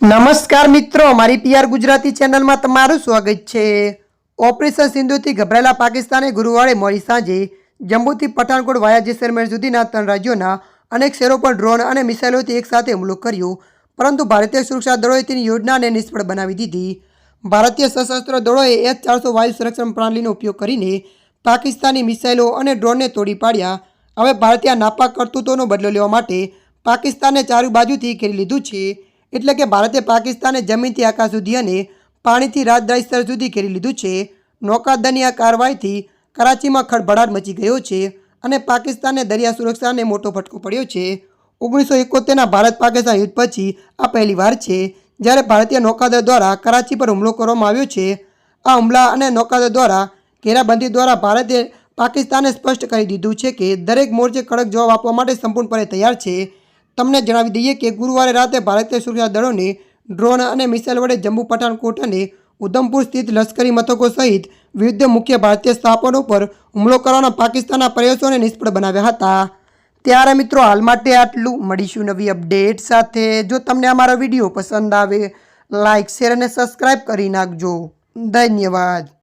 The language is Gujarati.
નમસ્કાર મિત્રો, મારી પીઆર ગુજરાતી ચેનલમાં તમારું સ્વાગત છે। ઓપરેશન સિંધુથી ગભરાયેલા પાકિસ્તાને ગુરુવારે મોડી સાંજે જમ્મુથી પઠાણકોટ વાયા જેસલમેર સુધીના 3 રાજ્યોના અનેક શહેરો પર ડ્રોન અને મિસાઇલોથી એકસાથે હુમલો કર્યો, પરંતુ ભારતીય સુરક્ષા દળોએ તેની યોજનાને નિષ્ફળ બનાવી દીધી। ભારતીય સશસ્ત્ર દળોએ S-400 વાયુ સંરક્ષણ પ્રણાલીનો ઉપયોગ કરીને પાકિસ્તાની મિસાઇલો અને ડ્રોનને તોડી પાડ્યા। હવે ભારતીય નાપાક કરતૂતોનો બદલો લેવા માટે પાકિસ્તાનને ચારે બાજુથી ઘેરી લીધું છે। એટલે કે ભારતે પાકિસ્તાને જમીનથી આકાશ સુધી અને પાણીથી રાજદ્વારી સ્તર સુધી ઘેરી લીધું છે। નૌકાદળની આ કાર્યવાહીથી કરાચીમાં ખળભળાટ મચી ગયો છે અને પાકિસ્તાનને દરિયા સુરક્ષાને મોટો ફટકો પડ્યો છે। 1971ના ભારત પાકિસ્તાન યુદ્ધ પછી આ પહેલીવાર છે જ્યારે ભારતીય નૌકાદળ દ્વારા કરાચી પર હુમલો કરવામાં આવ્યો છે। આ હુમલા અને નૌકાદળ દ્વારા ઘેરાબંધી દ્વારા ભારતે પાકિસ્તાનને સ્પષ્ટ કરી દીધું છે કે દરેક મોરચે કડક જવાબ આપવા માટે સંપૂર્ણપણે તૈયાર છે। તમને જણાવી દઈએ કે ગુરુવારે રાતે ભારતીય સુરક્ષા દળોને ડ્રોન અને મિસાઇલ વડે જમ્મુ, પઠાણકોટ અને ઉધમપુર સ્થિત લશ્કરી મથકો સહિત વિવિધ મુખ્ય ભારતીય સ્થાપનો પર હુમલો કરવાના પાકિસ્તાનના પ્રયાસોને નિષ્ફળ બનાવ્યા હતા। ત્યારે મિત્રો, હાલ માટે આટલું। મળીશું નવી અપડેટ સાથે। જો તમને અમારો વિડીયો પસંદ આવે, લાઇક, શેર અને સબસ્ક્રાઇબ કરી નાખજો। ધન્યવાદ।